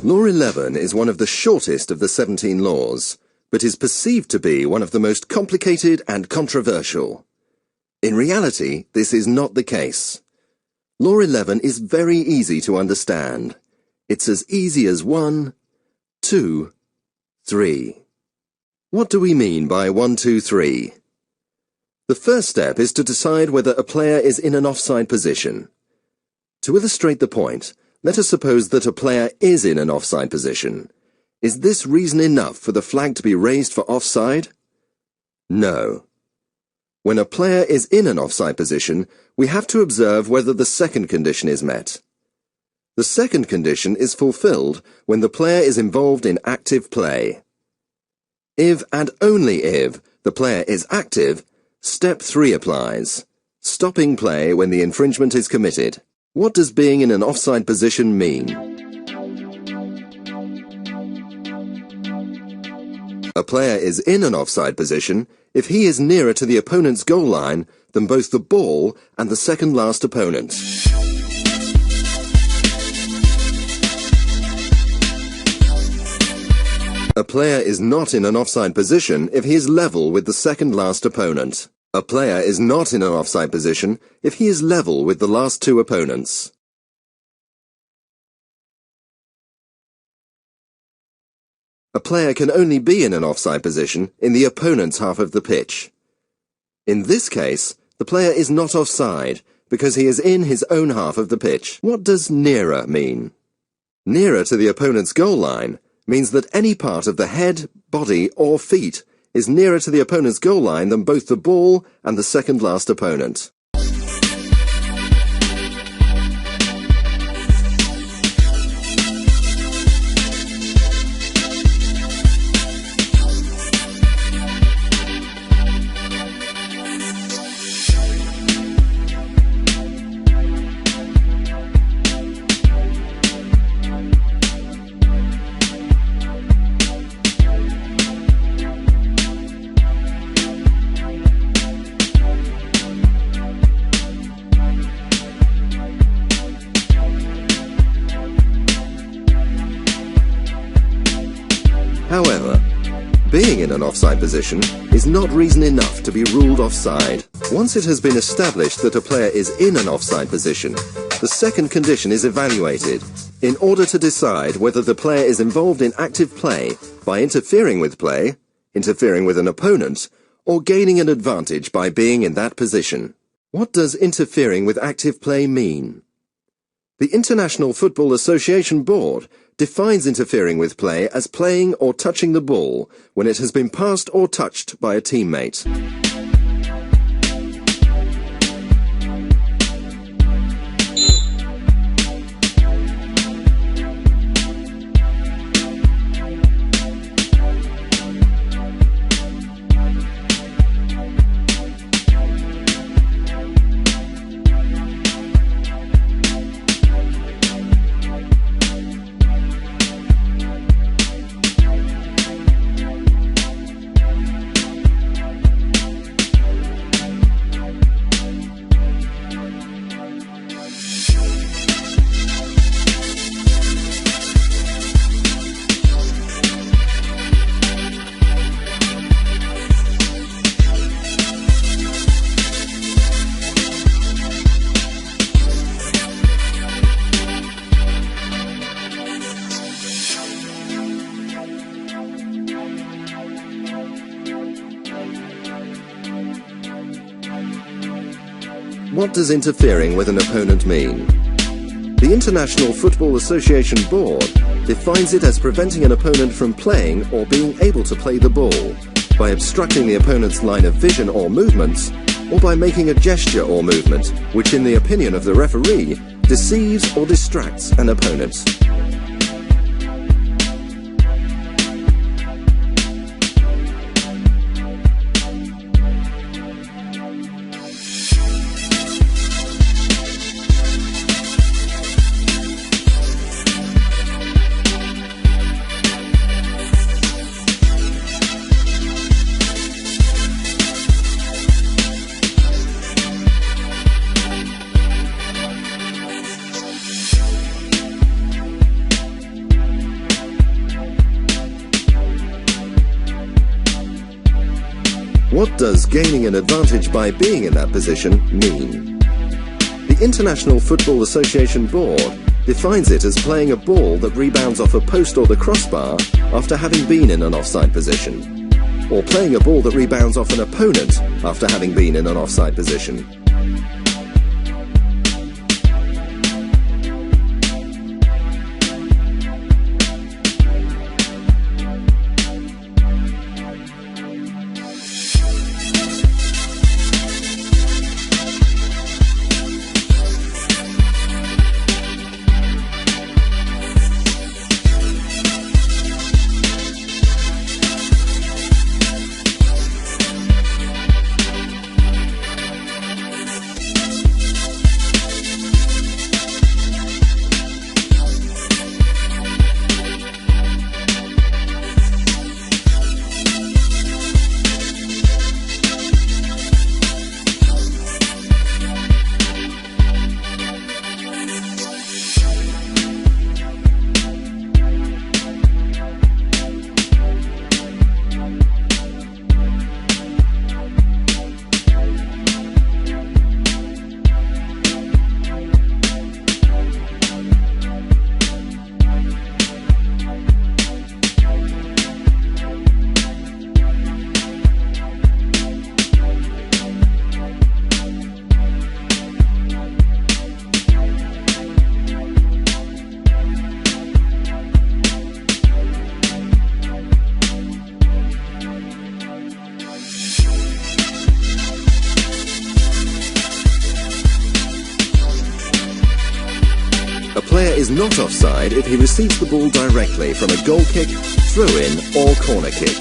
Law 11 is one of the shortest of the 17 laws, but is perceived to be one of the most complicated and controversial. In reality, this is not the case. Law 11 is very easy to understand. It's as easy as 1, 2, 3. What do we mean by 1, 2, 3? The first step is to decide whether a player is in an offside position. To illustrate the point, let us suppose that a player is in an offside position. Is this reason enough for the flag to be raised for offside? No. When a player is in an offside position, we have to observe whether the second condition is met. The second condition is fulfilled when the player is involved in active play. If and only if the player is active, step 3 applies, stopping play when the infringement is committed. What does being in an offside position mean? A player is in an offside position if he is nearer to the opponent's goal line than both the ball and the second last opponent. A player is not in an offside position if he is level with the second last opponent. A player is not in an offside position if he is level with the last two opponents. A player can only be in an offside position in the opponent's half of the pitch. In this case, the player is not offside because he is in his own half of the pitch. What does nearer mean? Nearer to the opponent's goal line means that any part of the head, body or feet is nearer to the opponent's goal line than both the ball and the second last opponent. However, being in an offside position is not reason enough to be ruled offside. Once it has been established that a player is in an offside position, the second condition is evaluated in order to decide whether the player is involved in active play by interfering with play, interfering with an opponent, or gaining an advantage by being in that position. What does interfering with active play mean? The International Football Association Board defines interfering with play as playing or touching the ball when it has been passed or touched by a teammate. What does interfering with an opponent mean? The International Football Association Board defines it as preventing an opponent from playing or being able to play the ball by obstructing the opponent's line of vision or movements, or by making a gesture or movement which, in the opinion of the referee, deceives or distracts an opponent. What does gaining an advantage by being in that position mean? The International Football Association Board defines it as playing a ball that rebounds off a post or the crossbar after having been in an offside position, or playing a ball that rebounds off an opponent after having been in an offside position. A player is not offside if he receives the ball directly from a goal kick, throw-in or corner kick.